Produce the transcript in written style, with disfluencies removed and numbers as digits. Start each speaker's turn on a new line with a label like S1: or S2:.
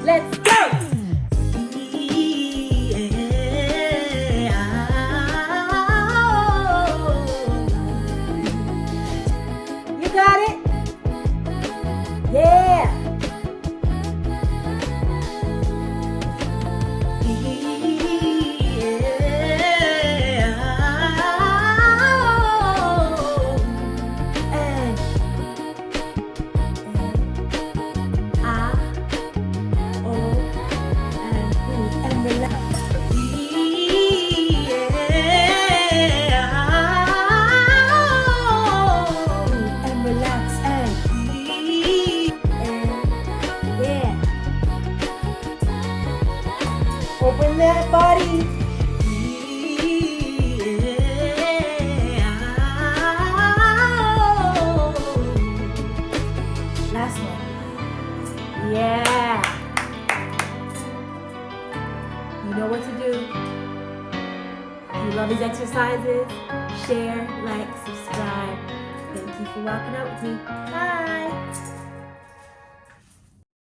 S1: Let's go! You got it? Yeah! Open that body. Last one. Yeah. You know what to do. If you love these exercises, share, like, subscribe. Thank you for walking out with me. Bye.